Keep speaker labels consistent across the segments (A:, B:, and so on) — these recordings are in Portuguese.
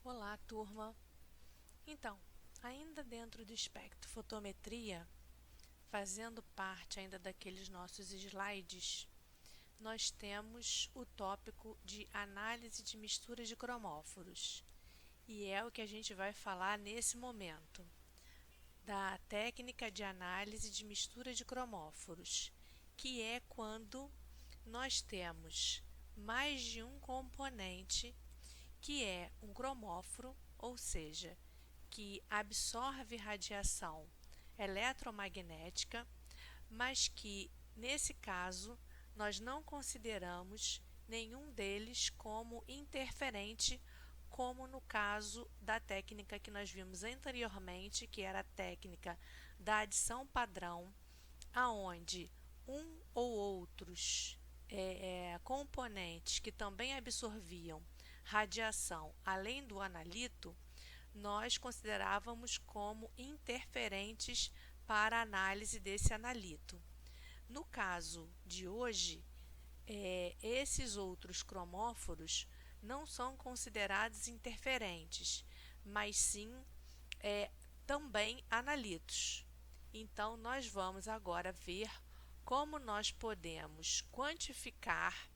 A: Olá, turma! Então, ainda dentro do espectro fotometria, fazendo parte ainda daqueles nossos slides, nós temos o tópico de análise de misturas de cromóforos. E é o que a gente vai falar nesse momento, da técnica de análise de mistura de cromóforos, que é quando nós temos mais de um componente que é um cromóforo, ou seja, que absorve radiação eletromagnética, mas que, nesse caso, nós não consideramos nenhum deles como interferente, como no caso da técnica que nós vimos anteriormente, que era a técnica da adição padrão, aonde um ou outros componentes que também absorviam radiação além do analito, nós considerávamos como interferentes para a análise desse analito. No caso de hoje, esses outros cromóforos não são considerados interferentes, mas sim também analitos. Então, nós vamos agora ver como nós podemos quantificar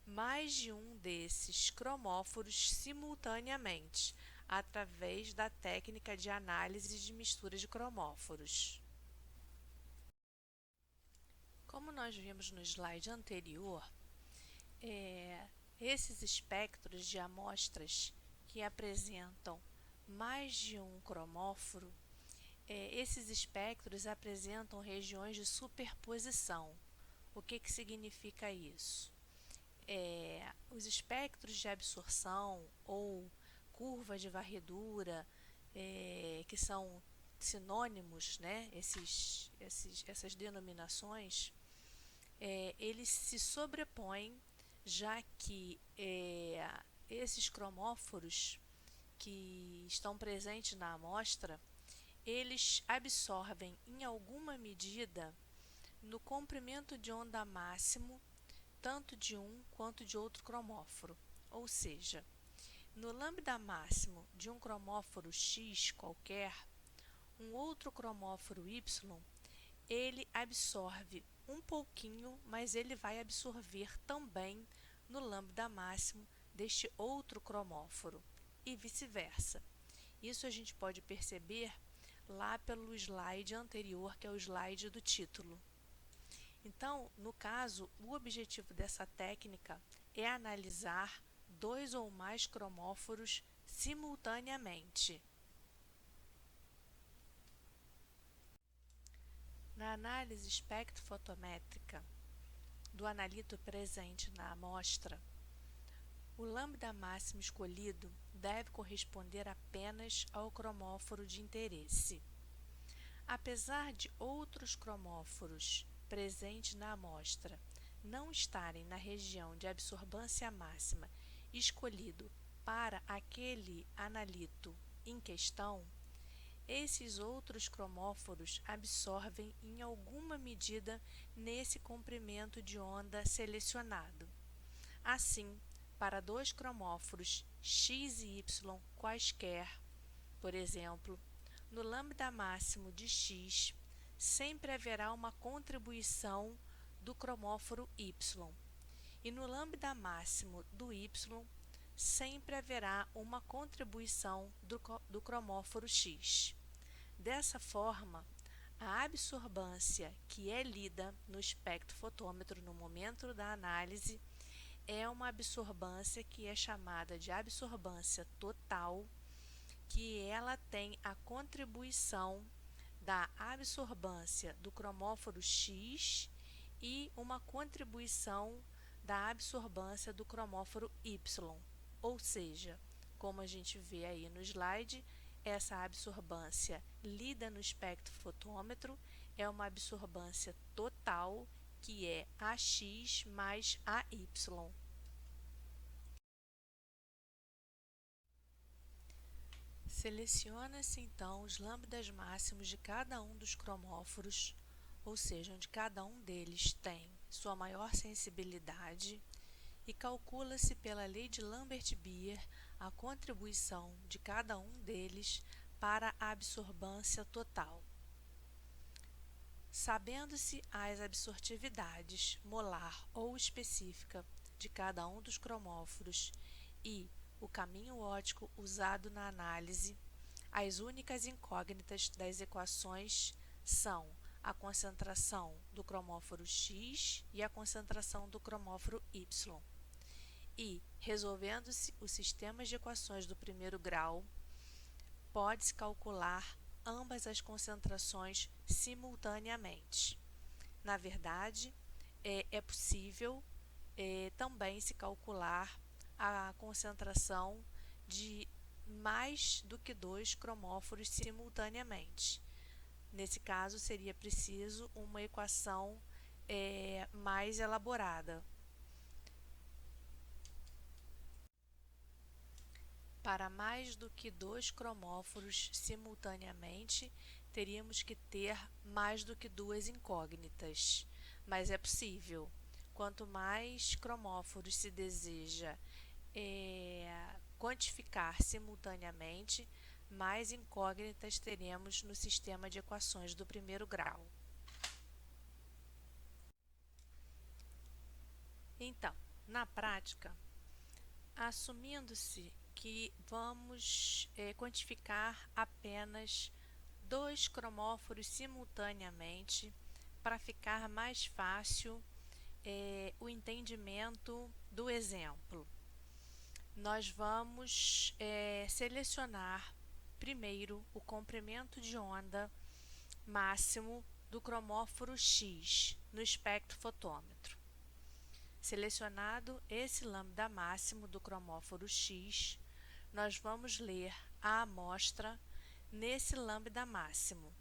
A: mais de um desses cromóforos simultaneamente, através da técnica de análise de mistura de cromóforos. Como nós vimos no slide anterior, esses espectros de amostras que apresentam mais de um cromóforo, esses espectros apresentam regiões de superposição. O que significa isso? Os espectros de absorção ou curva de varredura, que são sinônimos, né? Essas denominações, eles se sobrepõem, já que esses cromóforos que estão presentes na amostra, eles absorvem em alguma medida no comprimento de onda máximo tanto de um quanto de outro cromóforo, ou seja, no lambda máximo de um cromóforo X qualquer, um outro cromóforo Y, ele absorve um pouquinho, mas ele vai absorver também no lambda máximo deste outro cromóforo e vice-versa. Isso a gente pode perceber lá pelo slide anterior, que é o slide do título. Então, no caso, o objetivo dessa técnica é analisar dois ou mais cromóforos simultaneamente. Na análise espectrofotométrica do analito presente na amostra, o lambda máximo escolhido deve corresponder apenas ao cromóforo de interesse. Apesar de outros cromóforos presentes na amostra não estarem na região de absorbância máxima escolhido para aquele analito em questão, esses outros cromóforos absorvem em alguma medida nesse comprimento de onda selecionado. Assim, para dois cromóforos X e Y quaisquer, por exemplo, no lambda máximo de X, sempre haverá uma contribuição do cromóforo Y, e no lambda máximo do Y, sempre haverá uma contribuição do cromóforo X. Dessa forma, a absorbância que é lida no espectrofotômetro no momento da análise é uma absorbância que é chamada de absorbância total, que ela tem a contribuição da absorbância do cromóforo X e uma contribuição da absorbância do cromóforo Y. Ou seja, como a gente vê aí no slide, essa absorbância lida no espectrofotômetro é uma absorbância total, que é AX mais AY. Seleciona-se então os lambdas máximos de cada um dos cromóforos, ou seja, onde cada um deles tem sua maior sensibilidade, e calcula-se pela lei de Lambert-Beer a contribuição de cada um deles para a absorvância total. Sabendo-se as absortividades molar ou específica de cada um dos cromóforos e o caminho óptico usado na análise, as únicas incógnitas das equações são a concentração do cromóforo X e a concentração do cromóforo Y. E, resolvendo-se os sistemas de equações do primeiro grau, pode-se calcular ambas as concentrações simultaneamente. Na verdade, é possível também se calcular a concentração de mais do que 2 cromóforos simultaneamente. Nesse caso, seria preciso uma equação mais elaborada. Para mais do que 2 cromóforos simultaneamente, teríamos que ter mais do que 2 incógnitas, mas é possível. Quanto mais cromóforos se deseja quantificar simultaneamente, mais incógnitas teremos no sistema de equações do primeiro grau. Então, na prática, assumindo-se que vamos quantificar apenas 2 cromóforos simultaneamente para ficar mais fácil o entendimento do exemplo. Nós vamos selecionar primeiro o comprimento de onda máximo do cromóforo X no espectrofotômetro. Selecionado esse lambda máximo do cromóforo X, nós vamos ler a amostra nesse lambda máximo.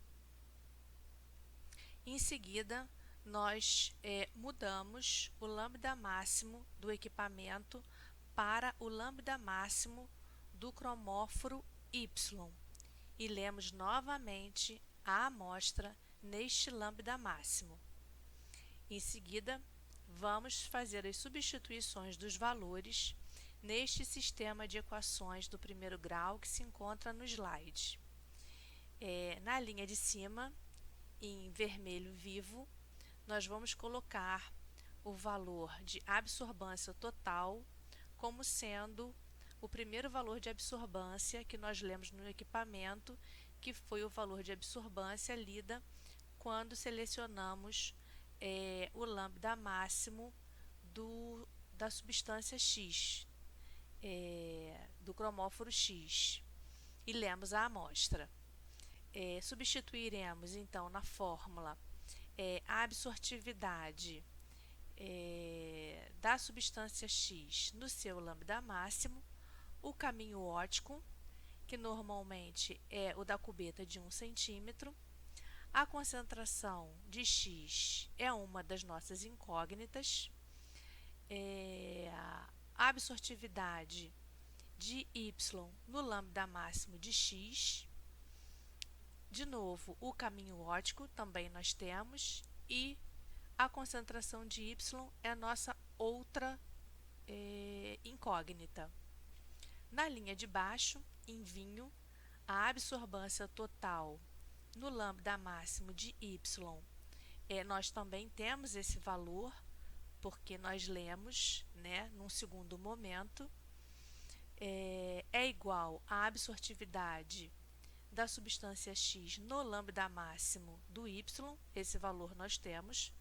A: Em seguida, nós mudamos o lambda máximo do equipamento para o lambda máximo do cromóforo Y e lemos novamente a amostra neste lambda máximo. Em seguida, vamos fazer as substituições dos valores neste sistema de equações do primeiro grau que se encontra no slide. Na linha de cima, em vermelho vivo, nós vamos colocar o valor de absorvância total como sendo o primeiro valor de absorvância que nós lemos no equipamento, que foi o valor de absorvância lida quando selecionamos o lambda máximo da substância X, do cromóforo X, e lemos a amostra. Substituiremos então na fórmula a absortividade da substância X no seu lambda máximo, o caminho óptico, que normalmente é o da cubeta de 1 centímetro, a concentração de X é uma das nossas incógnitas, a absortividade de Y no lambda máximo de X, de novo o caminho óptico também nós temos, e a concentração de Y é a nossa outra incógnita. Na linha de baixo, em vinho, a absorvância total no lambda máximo de Y, nós também temos esse valor, porque nós lemos, num segundo momento, é igual à absortividade da substância X no lambda máximo do Y, esse valor nós temos.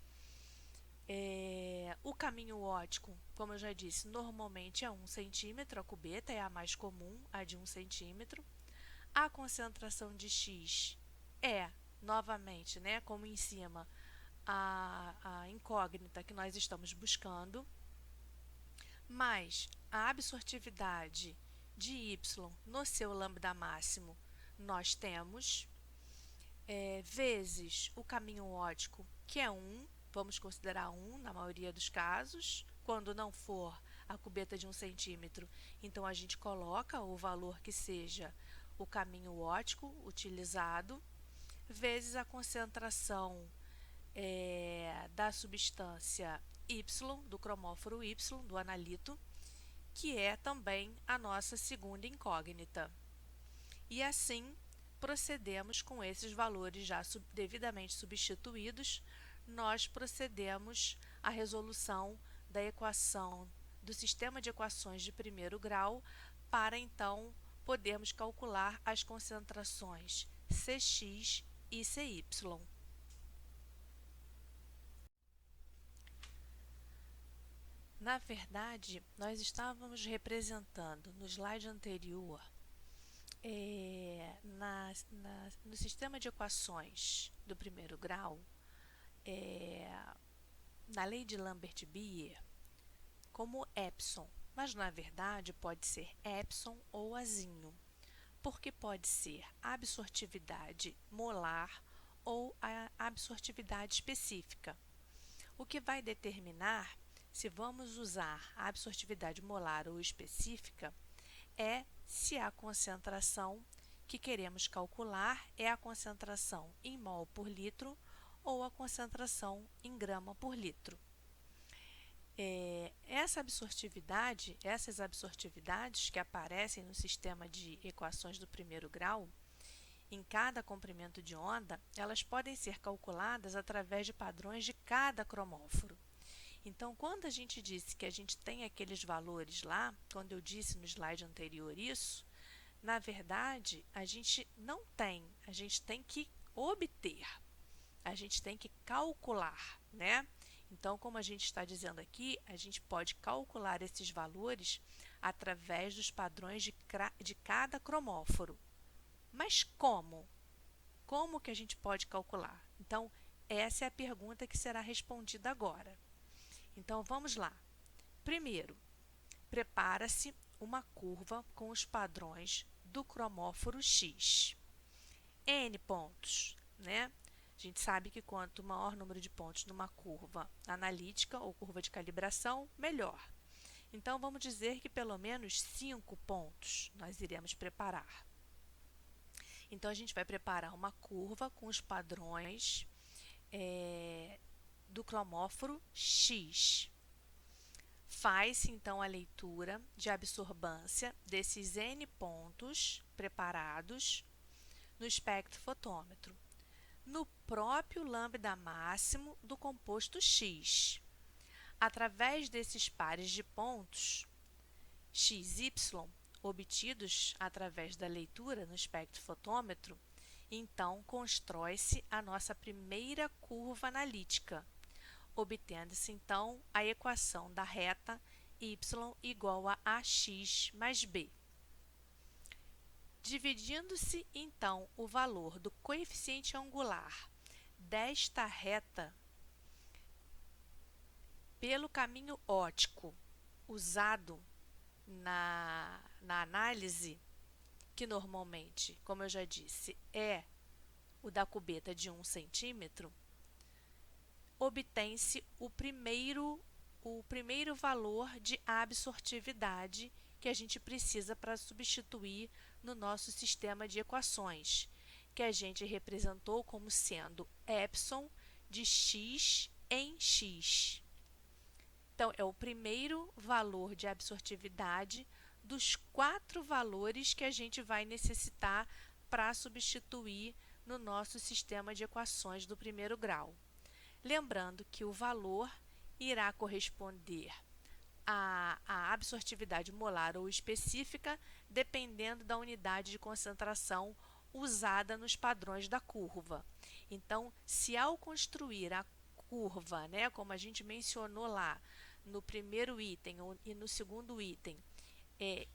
A: O caminho óptico, como eu já disse, normalmente é 1 centímetro, a cubeta é a mais comum, a de 1 centímetro. A concentração de X é, novamente, como em cima, a incógnita que nós estamos buscando, mais a absortividade de Y no seu lambda máximo nós temos, vezes o caminho óptico, que é 1, vamos considerar 1 na maioria dos casos. Quando não for a cubeta de 1 centímetro, então a gente coloca o valor que seja o caminho óptico utilizado, vezes a concentração da substância Y, do cromóforo Y, do analito, que é também a nossa segunda incógnita. E assim, procedemos com esses valores já devidamente substituídos, nós procedemos à resolução da equação do sistema de equações de primeiro grau para então podermos calcular as concentrações Cx e Cy. Na verdade, nós estávamos representando no slide anterior, no sistema de equações do primeiro grau, na lei de Lambert-Beer, como epsilon, mas na verdade pode ser epsilon ou azinho, porque pode ser absortividade molar ou a absortividade específica. O que vai determinar se vamos usar a absortividade molar ou específica é se a concentração que queremos calcular é a concentração em mol por litro ou a concentração em grama por litro. Essas absortividades que aparecem no sistema de equações do primeiro grau, em cada comprimento de onda, elas podem ser calculadas através de padrões de cada cromóforo. Então, quando a gente disse que a gente tem aqueles valores lá, quando eu disse no slide anterior isso, na verdade, a gente não tem, a gente tem que obter, a gente tem que calcular, né? Então, como a gente está dizendo aqui, a gente pode calcular esses valores através dos padrões de cada cromóforo. Mas como? Como que a gente pode calcular? Então, essa é a pergunta que será respondida agora. Então, vamos lá. Primeiro, prepara-se uma curva com os padrões do cromóforo X. N pontos, né? A gente sabe que quanto maior número de pontos numa curva analítica ou curva de calibração, melhor. Então, vamos dizer que pelo menos 5 pontos nós iremos preparar. Então, a gente vai preparar uma curva com os padrões do cromóforo X. Faz-se, então, a leitura de absorbância desses N pontos preparados no espectrofotômetro, no próprio lambda máximo do composto X. Através desses pares de pontos, XY, obtidos através da leitura no espectrofotômetro, então constrói-se a nossa primeira curva analítica, obtendo-se então a equação da reta y igual a ax mais b. Dividindo-se então o valor do coeficiente angular desta reta pelo caminho óptico usado na análise, que normalmente, como eu já disse, é o da cubeta de 1 centímetro, obtém-se o primeiro valor de absortividade que a gente precisa para substituir no nosso sistema de equações, que a gente representou como sendo epsilon de x em x. Então, é o primeiro valor de absortividade dos 4 valores que a gente vai necessitar para substituir no nosso sistema de equações do primeiro grau. Lembrando que o valor irá corresponder à absortividade molar ou específica, dependendo da unidade de concentração usada nos padrões da curva. Então, se ao construir a curva, né, como a gente mencionou lá no primeiro item e no segundo item,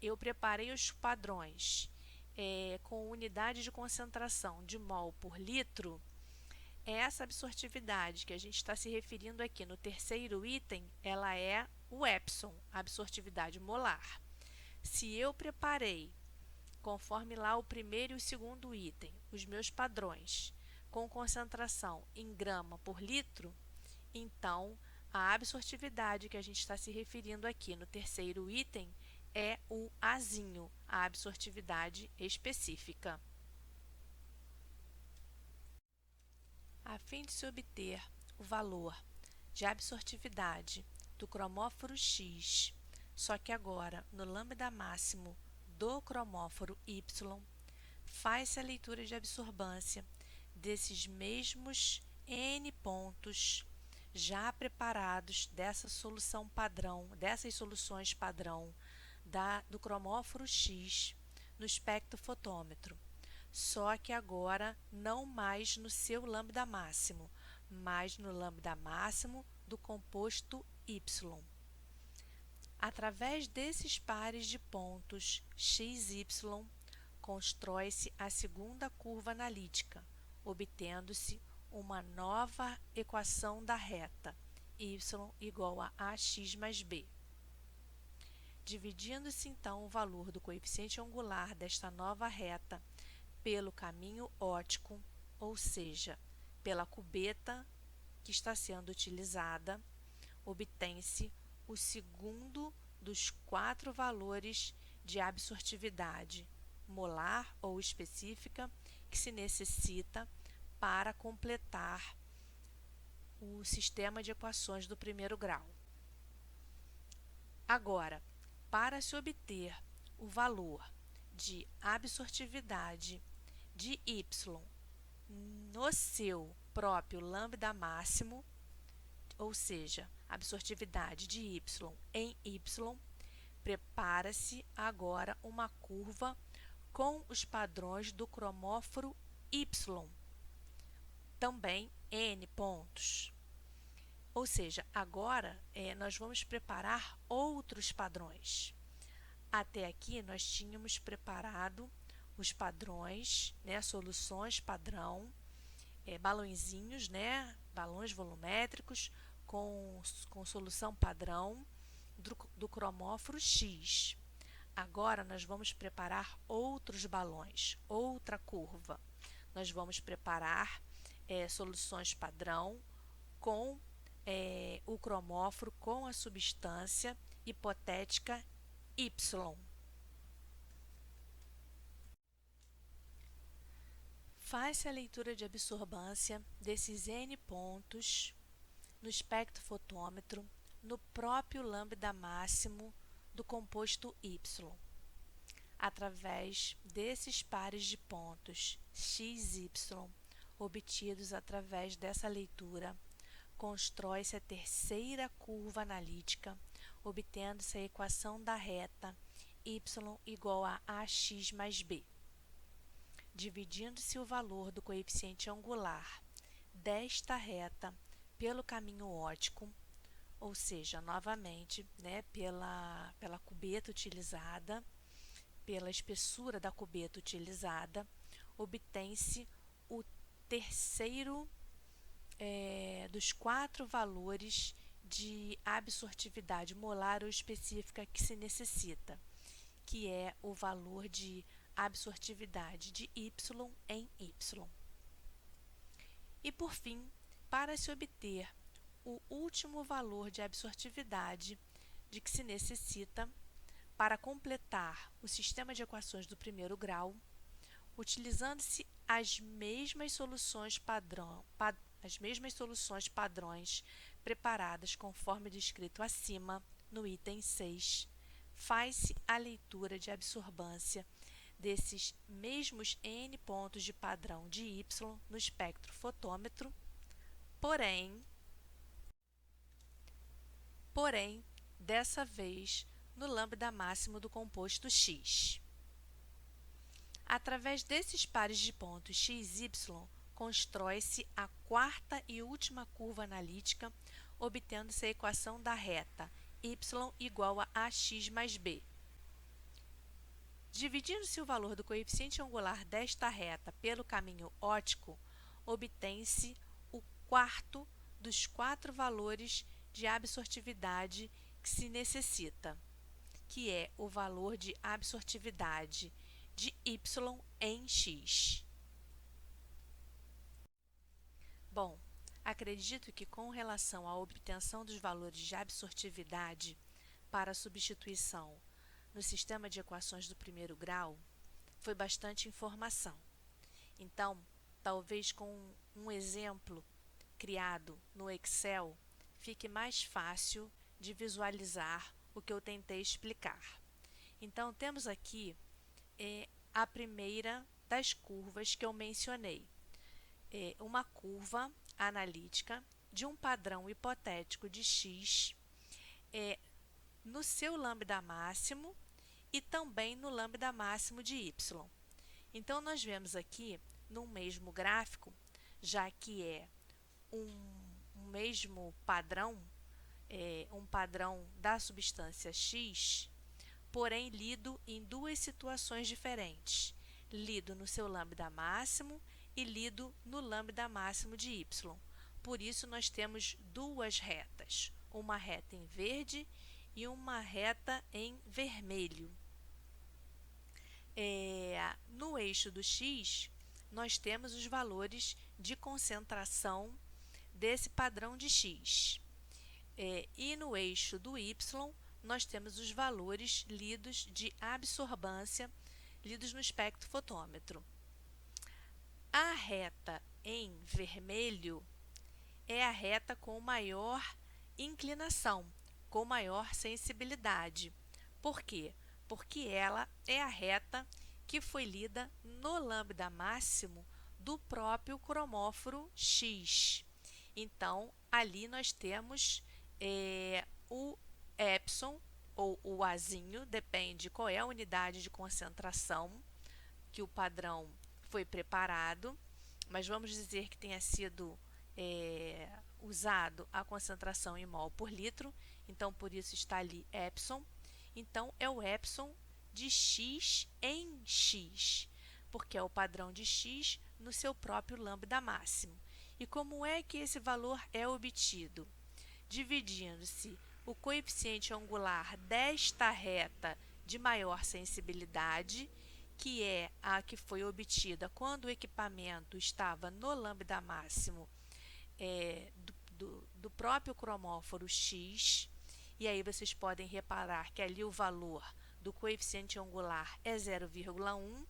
A: eu preparei os padrões com unidade de concentração de mol por litro, essa absortividade que a gente está se referindo aqui no terceiro item, ela é o epsilon, a absortividade molar. Se eu preparei, conforme lá o primeiro e o segundo item, os meus padrões com concentração em grama por litro, então a absortividade que a gente está se referindo aqui no terceiro item é o Azinho, a absortividade específica. A fim de se obter o valor de absortividade do cromóforo X Só que agora, no lambda máximo do cromóforo Y, faz-se a leitura de absorbância desses mesmos N pontos já preparados dessa solução padrão, dessas soluções padrão do cromóforo X no espectrofotômetro. Só que agora não mais no seu lambda máximo, mas no lambda máximo do composto Y. Através desses pares de pontos x e y, constrói-se a segunda curva analítica, obtendo-se uma nova equação da reta y igual a ax mais b. Dividindo-se então o valor do coeficiente angular desta nova reta pelo caminho óptico, ou seja, pela cubeta que está sendo utilizada, obtém-se o segundo dos 4 valores de absortividade molar ou específica que se necessita para completar o sistema de equações do primeiro grau. Agora, para se obter o valor de absortividade de y no seu próprio lambda máximo, ou seja, absortividade de y em y, prepara-se agora uma curva com os padrões do cromóforo Y, também N pontos. Ou seja, agora nós vamos preparar outros padrões. Até aqui nós tínhamos preparado os padrões, soluções padrão, balõezinhos, balões volumétricos com solução padrão do cromóforo X. Agora nós vamos preparar outros balões, outra curva. Nós vamos preparar soluções padrão com o cromóforo com a substância hipotética Y. Faz-se a leitura de absorbância desses N pontos no espectrofotômetro no próprio lambda máximo do composto Y. Através desses pares de pontos x e y obtidos através dessa leitura, constrói-se a terceira curva analítica, obtendo-se a equação da reta y igual a ax mais b. Dividindo-se o valor do coeficiente angular desta reta pelo caminho óptico, ou seja, novamente, pela cubeta utilizada, pela espessura da cubeta utilizada, obtém-se o terceiro dos 4 valores de absortividade molar ou específica que se necessita, que é o valor de absortividade de y em y. E por fim, para se obter o último valor de absortividade de que se necessita para completar o sistema de equações do primeiro grau, utilizando-se as mesmas soluções padrões preparadas conforme descrito acima no item 6, faz-se a leitura de absorbância desses mesmos N pontos de padrão de Y no espectrofotômetro, porém, dessa vez no lambda máximo do composto X. Através desses pares de pontos x e y, constrói-se a quarta e última curva analítica, obtendo-se a equação da reta y igual a ax mais b. Dividindo-se o valor do coeficiente angular desta reta pelo caminho óptico, obtém-se o quarto dos 4 valores de absortividade que se necessita, que é o valor de absortividade de y em x. Bom, acredito que com relação à obtenção dos valores de absortividade para substituição no sistema de equações do primeiro grau, foi bastante informação. Então, talvez com um exemplo criado no Excel, fique mais fácil de visualizar o que eu tentei explicar. Então, temos aqui a primeira das curvas que eu mencionei. Uma curva analítica de um padrão hipotético de x no seu lambda máximo e também no lambda máximo de y. Então, nós vemos aqui, no mesmo gráfico, já que é um mesmo padrão, um padrão da substância x, porém lido em duas situações diferentes, lido no seu lambda máximo e lido no lambda máximo de y. Por isso, nós temos duas retas, uma reta em verde e uma reta em vermelho. No eixo do x, nós temos os valores de concentração desse padrão de x. E no eixo do y, nós temos os valores lidos de absorbância, lidos no espectrofotômetro. A reta em vermelho é a reta com maior inclinação, com maior sensibilidade. Por quê? Porque ela é a reta que foi lida no lambda máximo do próprio cromóforo X. Então, ali nós temos o epsilon, ou o Azinho, depende qual é a unidade de concentração que o padrão foi preparado, mas vamos dizer que tenha sido usado a concentração em mol por litro, então por isso está ali epsilon. Então, é o epsilon de x em x, porque é o padrão de x no seu próprio lambda máximo. E como é que esse valor é obtido? Dividindo-se o coeficiente angular desta reta de maior sensibilidade, que é a que foi obtida quando o equipamento estava no lambda máximo do próprio cromóforo X. E aí vocês podem reparar que ali o valor do coeficiente angular é 0,1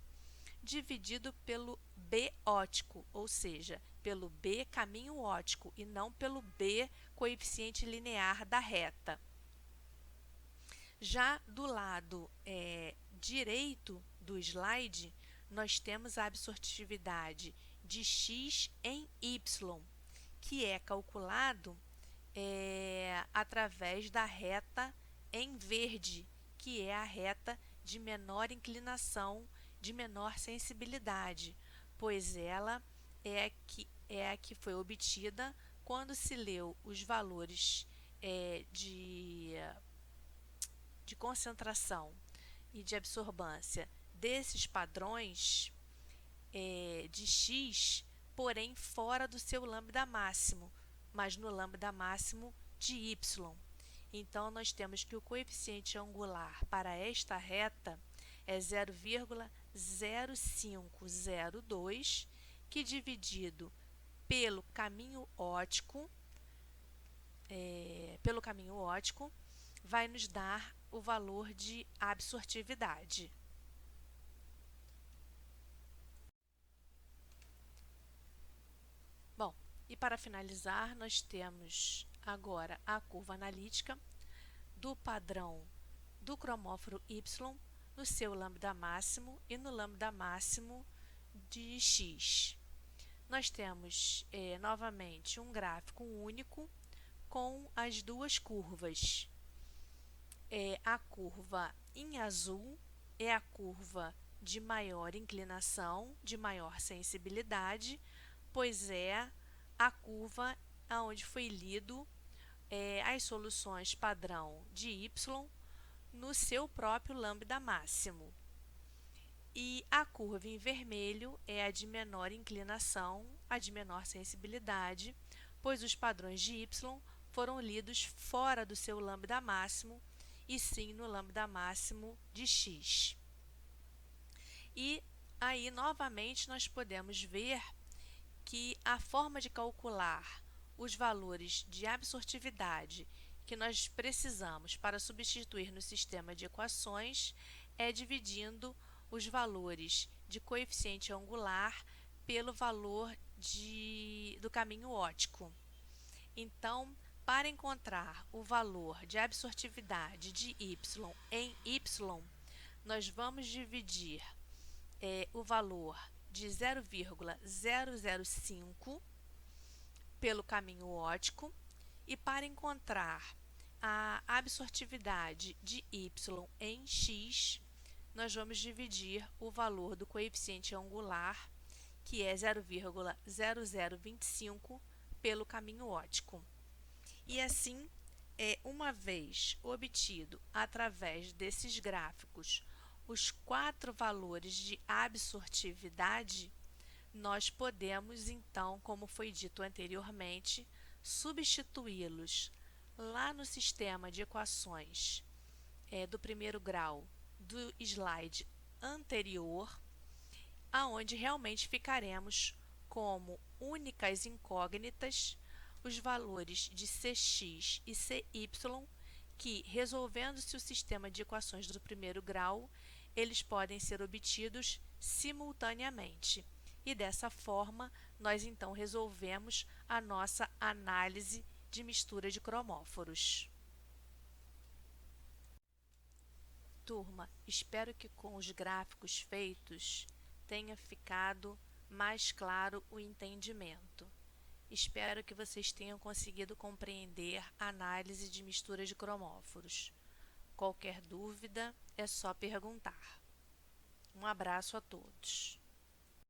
A: dividido pelo B ótico, ou seja, pelo B caminho ótico e não pelo B coeficiente linear da reta. Já do lado direito do slide, nós temos a absortividade de x em y, que é calculado através da reta em verde, que é a reta de menor inclinação, de menor sensibilidade, pois ela é a que foi obtida quando se leu os valores de concentração e de absorbância desses padrões de x, porém fora do seu lambda máximo, mas no lambda máximo de y. Então, nós temos que o coeficiente angular para esta reta é 0,0502, que dividido pelo caminho ótico, vai nos dar o valor de absortividade. Bom, e para finalizar, nós temos agora a curva analítica do padrão do cromóforo Y no seu lambda máximo e no lambda máximo de x. Nós temos novamente um gráfico único com as duas curvas. A curva em azul é a curva de maior inclinação, de maior sensibilidade, pois é a curva onde foi lido as soluções padrão de y no seu próprio lambda máximo. E a curva em vermelho é a de menor inclinação, a de menor sensibilidade, pois os padrões de y foram lidos fora do seu lambda máximo e sim no lambda máximo de x. E aí, novamente, nós podemos ver que a forma de calcular os valores de absortividade que nós precisamos para substituir no sistema de equações é dividindo os valores de coeficiente angular pelo valor do caminho ótico. Então, para encontrar o valor de absortividade de y em y, nós vamos dividir o valor de 0,005 pelo caminho óptico, e para encontrar a absortividade de y em x, nós vamos dividir o valor do coeficiente angular, que é 0,0025, pelo caminho óptico. E assim, uma vez obtido através desses gráficos os 4 valores de absortividade, nós podemos então, como foi dito anteriormente, substituí-los lá no sistema de equações do primeiro grau do slide anterior, aonde realmente ficaremos como únicas incógnitas os valores de Cx e Cy, que, resolvendo-se o sistema de equações do primeiro grau, eles podem ser obtidos simultaneamente. E dessa forma, nós então resolvemos a nossa análise de mistura de cromóforos. Turma, espero que com os gráficos feitos tenha ficado mais claro o entendimento. Espero que vocês tenham conseguido compreender a análise de mistura de cromóforos. Qualquer dúvida é só perguntar. Um abraço a todos.